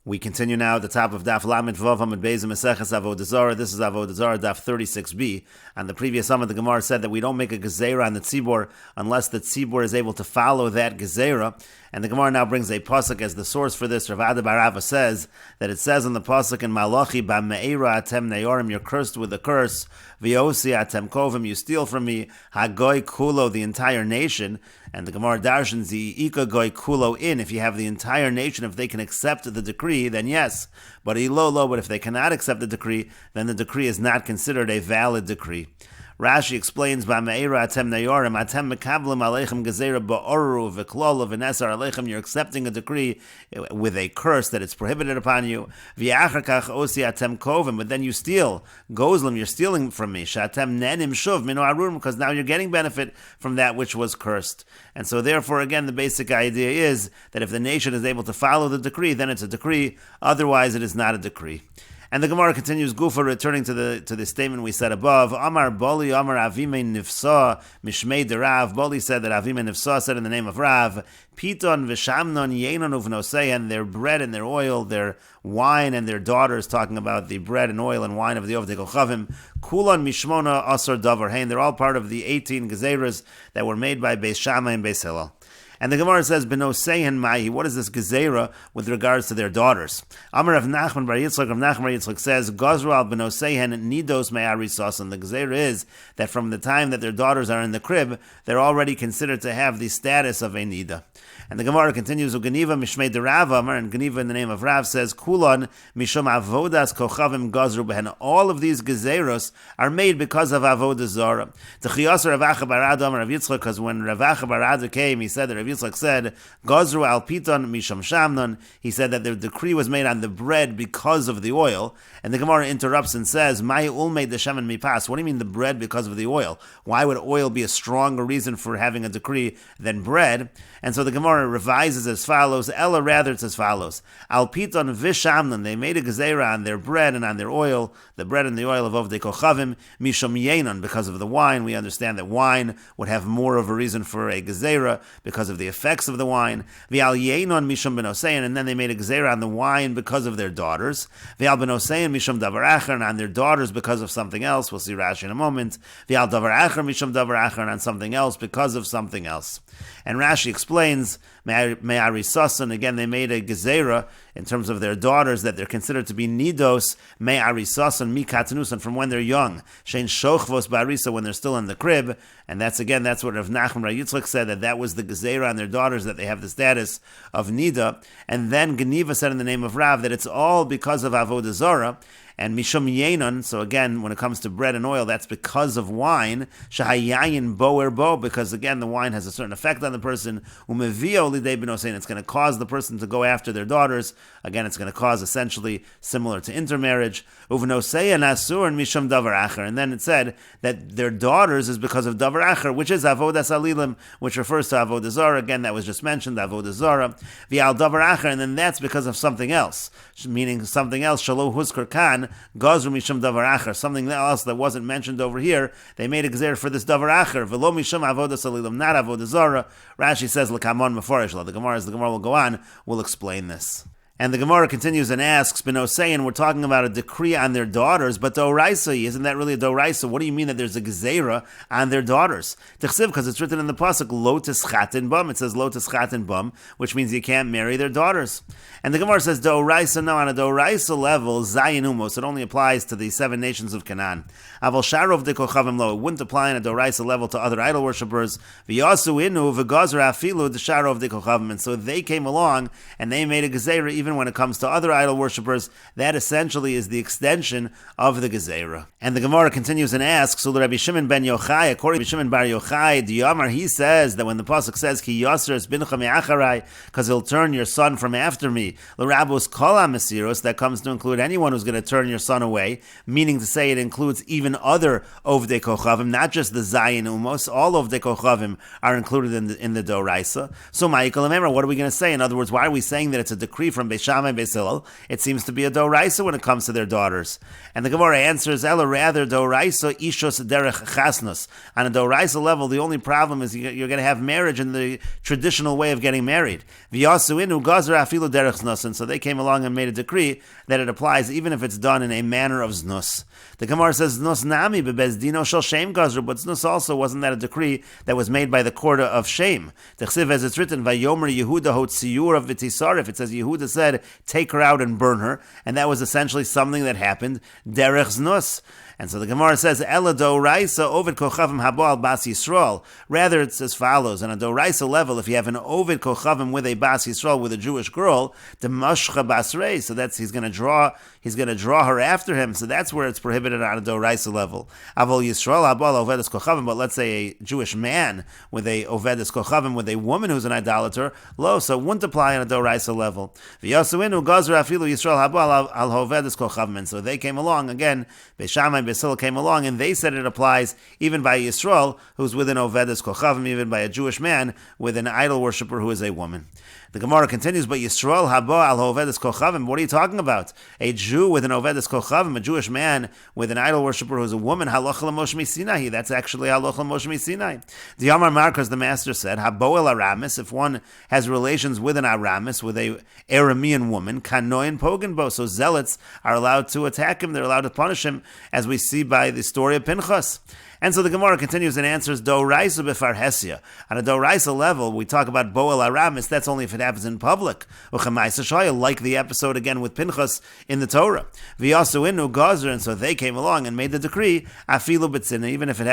We continue now at the top of Daf Lamed Vav Hamid Beis Meseches Avodah Zara. This is Avodah Zara Daf 36b. On the previous summit, the Gemara said that we don't make a gezerah on the tzibur unless the tzibur is able to follow that gezerah. And the Gemara now brings a pasuk as the source for this. Rav Ada bar Rava says that it says in the pasuk in Malachi, "Ba me'era atem neyorim," you're cursed with a curse. V'yosi atem kovim, you steal from me. Hagoy kulo, the entire nation. And the Gemara darshans the ika goy kulo in. If you have the entire nation, if they can accept the decree, then yes. But but if they cannot accept the decree, then the decree is not considered a valid decree. Rashi explains, "Ba'me'era atem nayorim atem mekablim aleichem gezerah ba'oru v'klolo v'nesar aleichem." You're accepting a decree with a curse that it's prohibited upon you. V'yachar kach osi atem kovim, but then you steal. Gozlim, you're stealing from me. Shatem nenim shuv mino arum, because now you're getting benefit from that which was cursed. And so therefore, again, the basic idea is that if the nation is able to follow the decree, then it's a decree. Otherwise, it is not a decree. And the Gemara continues, Gufa, returning to the statement we said above. Amar Boli, Amar Avime Nifsa, Mishmei de Rav. Boli said that Avime Nifsa said in the name of Rav, Piton v'shamnon yenon uvnosei, their bread and their oil, their wine and their daughters, talking about the bread and oil and wine of the Avodah Kochavim, Kulon Mishmona Asar Davar Hein. They're all part of the 18 gezeras that were made by Beis Shammai and Beis Hillel. And the Gemara says, "B'noseihen mahi." What is this gezerah with regards to their daughters? Amar Rav Nachman bar Yitzchak. Rav Nachman bar Yitzchak says, "Gazru al b'noseihen nidos me'arisas." And the gezerah is that from the time that their daughters are in the crib, they're already considered to have the status of a nida. And the Gemara continues, "Uganiva mishmei de Rav Amar," and Ganiva in the name of Rav says, "Kulon mishom avodas kochavim gazru behen." All of these gezeros are made because of Avoda Zara. T'chiyasar Rav Acha bar Ada Amar Rav Yitzchak, because when Rav Acha bar Ada came, he said that Rav Yitzchak said, "Gazru al piton misham shamnon." He said that the decree was made on the bread because of the oil. And the Gemara interrupts and says, "Mai ulmei de shemen mipas." What do you mean the bread because of the oil? Why would oil be a stronger reason for having a decree than bread? And so the Gemara revises as follows. Ella, rather, it's as follows. Al piton vishamnon. They made a gezerah on their bread and on their oil, the bread and the oil of Ovdei Kochavim, misham yenon, because of the wine. We understand that wine would have more of a reason for a gezerah because of the effects of the wine. V'al yenon misham benosein, and then they made a gezerah on the wine because of their daughters. V'al benosein misham davar acher, and on their daughters because of something else. We'll see Rashi in a moment. V'al davar acher misham davar acher, and on something else because of something else. And Rashi explains, Me'arisasan, again, they made a gezerah in terms of their daughters that they're considered to be nidos, Me'arisasan, mikatanusan, from when they're young. Shein shochvos barisa, when they're still in the crib. And that's what Rav Nachman bar Yitzchak said, that was the gezerah on their daughters, that they have the status of nida. And then Geniva said in the name of Rav that it's all because of Avodah Zara. And mishum yenon, so again, when it comes to bread and oil, that's because of wine. Shahayayin boer bo, because again, the wine has a certain effect on the person. Umevio lidei benosein, it's going to cause the person to go after their daughters. Again, it's going to cause essentially similar to intermarriage. Uvenosein asur and mishum davar acher. And then it said that their daughters is because of davar acher, which is avodas alilim, which refers to Avodah Zara. Again, that was just mentioned, Avodah Zara. V'al davar acher, and then that's because of something else, meaning something else. Shalo huskar kan. Gazru mishum davar acher, something else that wasn't mentioned over here. They made a gezerah for this davar acher. V'lo mishum avodas alilim, not Avodah Zara. Rashi says l'kamon meforish. The Gemara will go on, will explain this. And the Gemara continues and asks, Benosein, we're talking about a decree on their daughters, but doraisa, isn't that really a doraisa? What do you mean that there's a gezerah on their daughters? Tichsiv, because it's written in the pasuk, lo tischatin bum. It says lo tischatin bum, which means you can't marry their daughters. And the Gemara says doraisa, no, on a doraisa level, zayin umos, it only applies to the 7 nations of Canaan. Aval sharov de kochavim lo, it wouldn't apply on a doraisa level to other idol worshippers. V'yasu inu v'gazra afilu de sharov de kochavim, and so they came along and they made a gezerah even when it comes to other idol worshippers. That essentially is the extension of the gezerah. And the Gemara continues and asks, Rabbi Shimon ben Yochai, according to Shimon bar Yochai, Diyamar, he says that when the pasuk says Ki Yasser es bincha me'acharai, because he'll turn your son from after me, l'rabos kol ha'mesiros, that comes to include anyone who's going to turn your son away, meaning to say it includes even other Ovdei Kochavim, not just the Zayin Umos. All Ovdei Kochavim are included in the Doraisa. So Ma'ikal Amemra, what are we going to say? In other words, why are we saying that it's a decree from Beishamai Beisilal, it seems to be a doraisa when it comes to their daughters. And the Gemara answers, Ella rather doraisa ishos derech chasnos. On a doraisa level, the only problem is you're going to have marriage in the traditional way of getting married. V'yasuinu gazer afilu derech znus. And so they came along and made a decree that it applies even if it's done in a manner of znus. The Gemara says, znus nami bebezdino shel shem gazer, but znus also wasn't that a decree that was made by the court of shame. T'chsiv, as it's written, Vayomer Yehuda hotziyur of v'tisarif. It says Yehuda said, take her out and burn her, and that was essentially something that happened derech znus. And so the Gemara says, Ela doraisa ovid kochavim habal bas Yisrael. Rather, it's as follows. On a doraisa level, if you have an ovid kochavim with a bas Yisrael, with a Jewish girl, the mashcha basrei. So that's he's going to draw her after him. So that's where it's prohibited on a doraisa level. Avol Yisrael habal ovedes kochavim. But let's say a Jewish man with a ovedes kochavim with a woman who's an idolater, lo, so it wouldn't apply on a doraisa level. V'yasuinu gazer afilu Yisrael habal al ovedes kochavim. And so they came along again. Beishamai Beisil came along and they said it applies even by Yisrael, who's with an Ovedes Kochavim, even by a Jewish man with an idol worshiper who is a woman. The Gemara continues, but Yisrael haba al Ovedes Kochavim, what are you talking about? A Jew with an Ovedes Kochavim, a Jewish man with an idol worshiper who's a woman, halacha l'Moshe Sinai. That's actually halacha l'Moshe Sinai. The Yamar Markos, the master said, habo el Aramis, if one has relations with an Aramis, with a Aramean woman, kanoin pogenbo, so zealots are allowed to attack him, they're allowed to punish him, as we see by the story of Pinchas. And so the Gemara continues and answers, Doraisa b'farhesia. On a Doraisa level, we talk about Boel Aramis, that's only if it happens in public. Like the episode again with Pinchas in the Torah. V'yasuinu gazer, and so they came along and made the decree, afilu b'tzina, even if it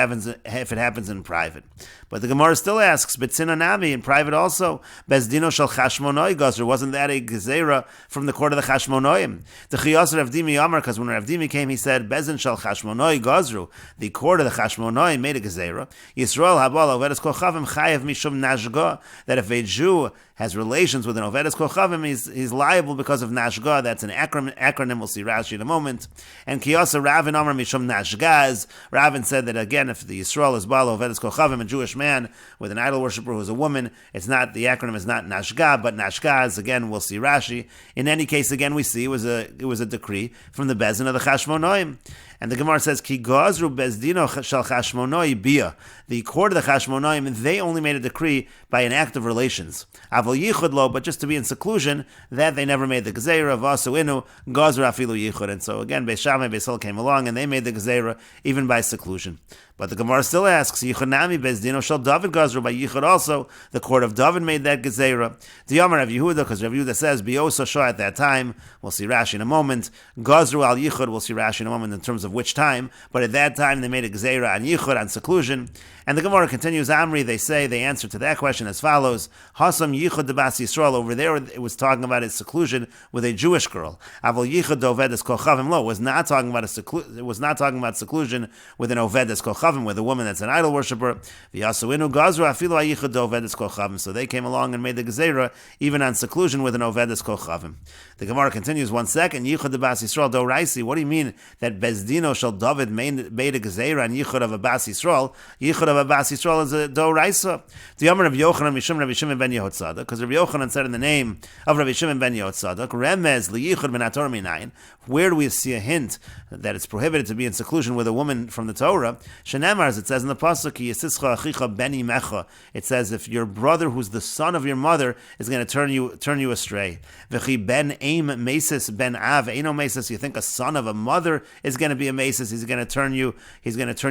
happens in private. But the Gemara still asks, b'tzina nami, in private also, bezdino shel chashmonoi gazer, wasn't that a gezerah from the court of the Chashmonoim? The Chiyas Rav Dimi Amar, because when Rav Dimi came, he said, bezin shel chashmonoi gazru, the court of the Chashmonoi made a gezerah. Yisrael habal ovedes kochavim chayev mishum nashga, that if a Jew has relations with an ovedes kochavim, he's liable because of nashga. That's an acronym. We'll see Rashi in a moment. And kiyasa Ravin Amar mishum nashgaz. Ravin said that again, if the Yisrael is bal ovedes kochavim, a Jewish man with an idol worshiper who's a woman, it's not, the acronym is not nashga, but nashgaz. Again, we'll see Rashi. In any case, again, we see it was a decree from the bezin of the Chashmonoim. And the Gemara says, Ki gazru bezdino shel chashmonoi bia. The court of the Chashmonoim, they only made a decree by an act of relations. Avol yichud lo, but just to be in seclusion, that they never made the gezerah. Vasuinu gazru afilu yichud. And so again, Beishamai Beisil came along and they made the gezerah even by seclusion. But the Gemara still asks, Yichud bezdino shel David gazru, by Yichud also, the court of David made that gezerah. The Yamar Rav Yehuda, because Rav Yehuda says, Bioso Shah at that time, we'll see Rashi in a moment, gazru al Yichud, we'll see Rashi in a moment in terms of which time, but at that time they made a gezerah on Yichud, on seclusion. And the Gemara continues, Amri, they answer to that question as follows, Hasam Yichud de Bas Yisrael, over there it was talking about his seclusion with a Jewish girl. Avol Yichud de Ovedes Kochavim lo, was not talking about seclusion with an Ovedes Kochavim, with a woman that's an idol worshiper. V'yasuinu gazru afilu hayichud de Ovedes Kochavim. So they came along and made the gezerah even on seclusion with an Ovedes Kochavim. The Gemara continues, one second, Yichud de Bas Yisrael doraisi. What do you mean that Bezdino shel David made a gezerah on Yichud of a Bas Yisrael? Yichud of a Bas Yisrael is a doraisa. The Yamar of Yochanan Mishum Rabbi Shimon ben Yehotzadok, because Rabbi Yochanan said in the name of Rabbi Shimon ben Yehotzadok, Remez liyichud ben Torah minayin. Where do we see a hint that it's prohibited to be in seclusion with a woman from the Torah? Shenemar, as it says in the pasuk, Yisischa achicha beni mecha. It says if your brother, who's the son of your mother, is going to turn you astray. V'chi ben aim mesis ben av eino mesis. You think a son of a mother is going to be a mesis? He's going to turn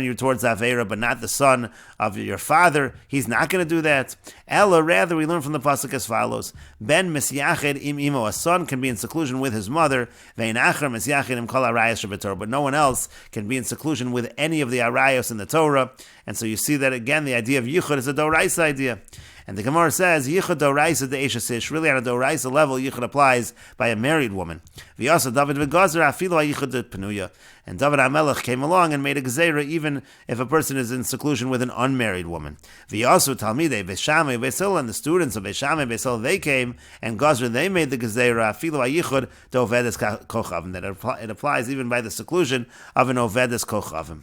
you towards avera, but not the son of your father. He's not going to do that. Ella, rather, we learn from the pasuk as follows: Ben misyached im imo. A son can be in seclusion with his mother. Ve'inacher misyached im kol arayos shebetorah. But no one else can be in seclusion with any of the arayos in the Torah. And so you see that again, the idea of yichud is a doraisa idea. And the Gemara says, Yichud doraisa de eshasish. Really, on a doraisa level, yichud applies by a married woman. V'yasa David v'gazer afilu hayichud de penuya. And David HaMelech came along and made a gezerah even if a person is in seclusion with an unmarried woman. V'yasu talmidei Beishamai Beisil, and the students of Beishamai Beisil, they came, and gazer, they made the gezerah afilu hayichud de ovedes kochavim. That it applies even by the seclusion of an ovedes kochavim.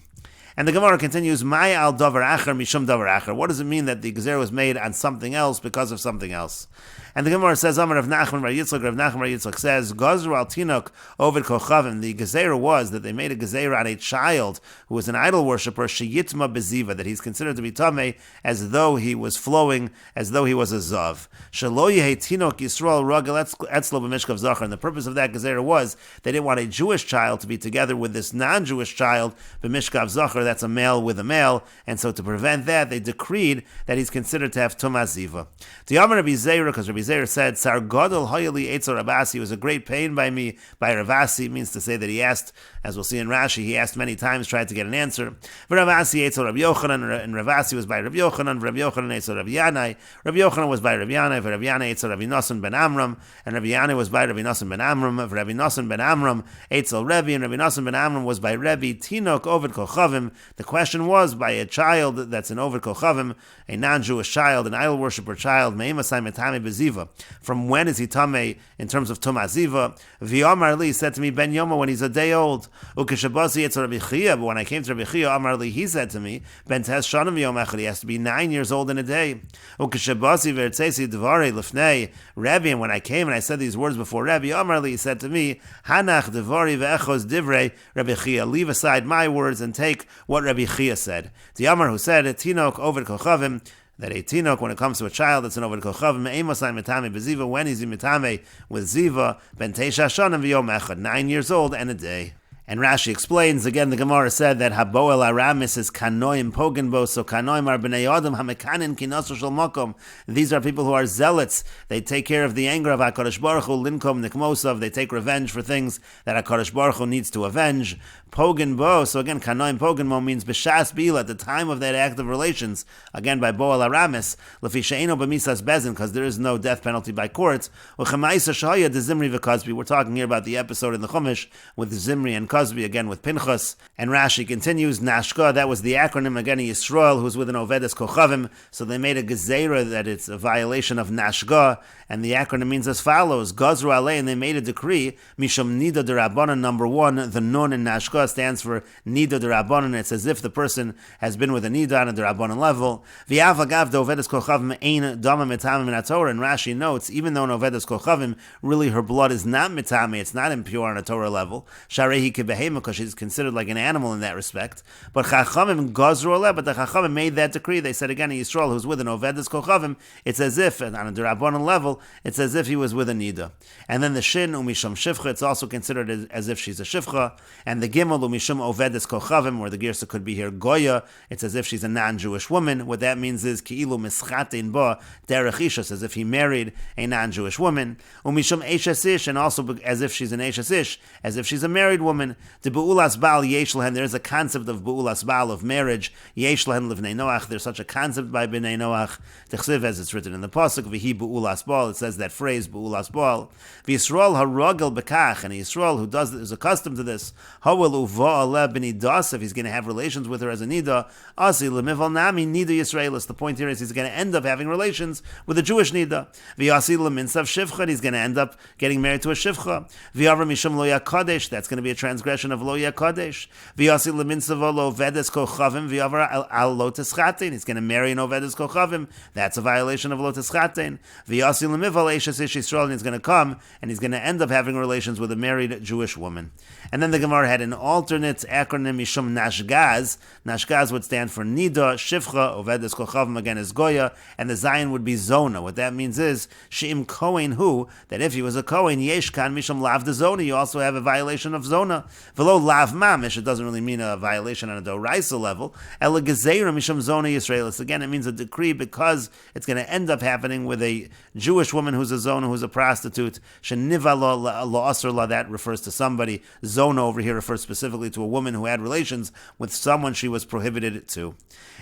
And the Gemara continues, Mai al davar acher mishum davar acher. What does it mean that the gezerah was made on something else because of something else? And the Gemara says, Amar Rav Nachman Bar Yitzchak, Rav Nachman Bar Yitzchak says, Gazru al Tinok Ovid Kochavim. The Gezerah was that they made a Gezerah on a child who was an idol worshiper, Sheyitma Beziva, that he's considered to be Tameh, as though he was flowing, as though he was a Zav. Shelo Yehi Tinok Yisrael Ragel Etzlo B'Mishkav Zachar. And the purpose of that Gezerah was they didn't want a Jewish child to be together with this non-Jewish child, B'Mishkav Zachar, that's a male with a male, and so to prevent that, they decreed that he's considered to have Tumah Ziva. The Amar Rabbi Zera, because Rabbi Zera said, Sar Godel Hayali Eitzel Rabasi, it was a great pain by me, by Ravasi, means to say that he asked, as we'll see in Rashi, he asked many times, tried to get an answer. Ravasi Eitzel Rabbi Yochanan, and Ravasi was by Rabbi Yochanan, Rabbi Yochanan Eitzel Rabbi Yanai, Rabbi Yochanan was by Rabbi Yanai, Rabbi Yanai Eitzel Rabbi Nosson ben Amram, and Rabbi Yanai was by Rabbi Nosson ben Amram, Rabbi Nosson ben Amram Eitzel Rebbe, and Rabbi Nosson ben Amram was by Rebbe Tinok Ovid Kochavim. The question was by a child that's an Ovid Kochavim, a non-Jewish child, an idol worshiper child, from when is he tamei in terms of Tumah Ziva? V'Amar li, said to me, Ben Yoma, when he's a day old. Ukeshabasi etz Rabbi Chia, but when I came to Rabbi Chia, Amar li, he said to me, Ben Tes Shanim V'Yom Echad, he has to be 9 years old in a day. Ukeshabasi v'Ertzesi Dvarei Lefnei Rebbe, and when I came and I said these words before Rebbe, Amar li, he said to me, Hanach Dvari v'Echos Divrei Rabbi Chia, leave aside my words and take what Rabbi Chia said. The Amar who said, Tinok Ovid Kochavim, that a tinok, when it comes to a child that's an Ovid Kochavim, Eimosai Mitame Beziva, when is he Mitame with Ziva, Ben Teisha Shanim V'Yom Echad, 9 years old and a day. And Rashi explains, again, the Gemara said that Haboel Aramis is Kanoim Pogenbo, so Kanoim are B'nei Adam Hamekanin Kinosu Shel Mokom. These are people who are zealots. They take care of the anger of HaKadosh Baruch Hu, Linkom Nikmosov. They take revenge for things that HaKadosh Baruch Hu needs to avenge. Pogenbo, so again, Kanoim Pogenbo means B'shas Bila, at the time of that act of relations, again, by Boel Aramis, Lefi She'eno B'misas Bezin, because there is no death penalty by courts. Uchemaisa Shaya de Zimri v'Kozbi. We're talking here about the episode in the Chumash with Zimri and Kozbi, again with Pinchas. And Rashi continues, Nashka, that was the acronym, again, Yisrael, who's with an Ovedes Kochavim, so they made a Gezerah that it's a violation of Nashka, and the acronym means as follows, Gazru Alei, and they made a decree, Misham Nida D'Rabbanan, number one, the Nun in Nashka stands for Nida D'Rabbanan, it's as if the person has been with a Nida on a D'Rabbanan level. V'Avagav D'Ovedes Kochavim Ein Dama Mitamim in Torah, and Rashi notes, even though in Ovedes Kochavim, really her blood is not Mitame, it's not impure on a Torah level, Sharehi Kibehema, because she's considered like an animal in that respect. But Chachamim Gazru Aleh, but the Chachamim made that decree. They said again, in Yisrael, who's with an Ovedes Kochavim, it's as if, on a D'Rabbanan level, it's as if he was with a Nida. And then the Shin, Umisham Shivcha, it's also considered as if she's a Shivcha. And the Gimel, Umisham Ovedes Kochavim, or the Girsa could be here Goya, it's as if she's a non-Jewish woman. What that means is, Ki'ilu Mischatein Ba, Derech Ishas, as if he married a non-Jewish woman. Umisham Eishes Ish, and also as if she's an Eishes Ish, as if she's a married woman. The Be'ulas Baal Yesh Lahen, there is a concept of Be'ulas Baal, of marriage. Yesh Lahen Livnei Noach, there's such a concept by Bnei Noach. Techsiv, as it's written in the Pasuk, V'hi Be'ulas Baal, it says that phrase, Be'ulas Baal. V'Yisrael HaRogel Bekach, and Yisrael, who is accustomed to this, Hawel Uva Ale B'ni Das, if he's going to have relations with her as a Nida, Asi L'mival Nami Nida Yisraelis. The point here is he's going to end up having relations with a Jewish Nida. V'Yasi L'minsav Shivcha, he's going to end up getting married to a Shivcha. V'Yavra Mishum Lo Yakadesh, that's going to be a transgression of Lo Yakadesh. V'Yasi L'minsav Lo Ovedes Kochavim, V'Yavra Al Lo Teschatein, he's going to marry an Ovedes Kochavim, that's a violation of Lo Teschatein. V'Yasi L'mival Eishes Ish Yisrael, and he's going to come, and he's going to end up having relations with a married Jewish woman. And then the Gemara had an alternate acronym, Mishum Nashgaz. Nashgaz would stand for Nida, Shivcha, Ovedes Kochavim, again is Goya, and the Zion would be Zona. What that means is, She'im Kohen Hu, that if he was a Kohen, Yeshkan Mishum Lav de Zona, you also have a violation of Zona. Velo Lav Mamish, it doesn't really mean a violation on a Doraisa level. Ela Gezeira Mishum Zona Yisraelis, again it means a decree because it's going to end up happening with a Jewish woman who's a Zona, who's a prostitute. Sheniva Lo Asr La, that refers to somebody. Zona over here refers specifically to a woman who had relations with someone she was prohibited to.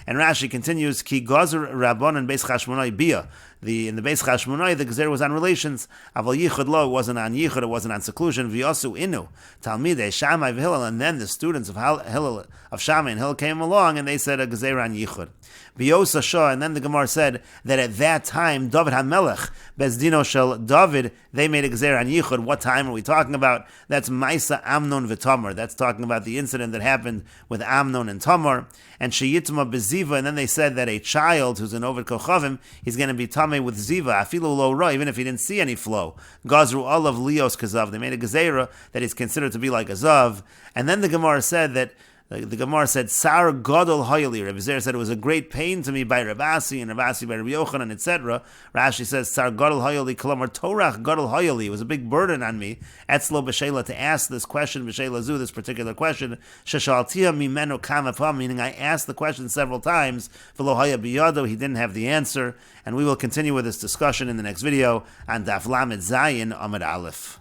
And Rashi continues, Ki Gazer Rabbanan Beis Chashmonai Bia. In the Beis Chashmonai, the Gezer was on relations. Aval Yichud Lo, it wasn't on Yichud, it wasn't on seclusion. V'yasu Inu, Talmidei Shammai v'Hillel, and then the students of Shammai and Hillel came along and they said a Gezer on Yichud. V'yosa Shah, and then the Gemara said that at that time, David HaMelech, Bezdino Shel David, they made a Gezer on Yichud. What time are we talking about? That's Maisa Amnon v'Tamar. That's talking about the incident that happened with Amnon and Tamar. And Sheyitma Beziva, and then they said that a child who's an Ovid Kochavim, he's going to be Tamar tame with ziva, afilu lo ra, even if he didn't see any flow. Gazru olav lios kazav. They made a gezerah that is considered to be like a zav. And then the Gemara said that the Gemara said, Sar Gadol Hayali. Rabbi Zera said it was a great pain to me by Rabasi and Rabasi by Rabbi Yochanan, etc. Rashi says, Sar Gadol Hayali, Kalamar Torach Gadol Hayali. It was a big burden on me, Etzlo B'Sheila, to ask this question, B'Sheila Zu, this particular question, Shashaltia Mimeno Kamafam, meaning I asked the question several times, V'lo Haya Biyado, he didn't have the answer, and we will continue with this discussion in the next video on Daf Lamed Zayin Amud Aleph.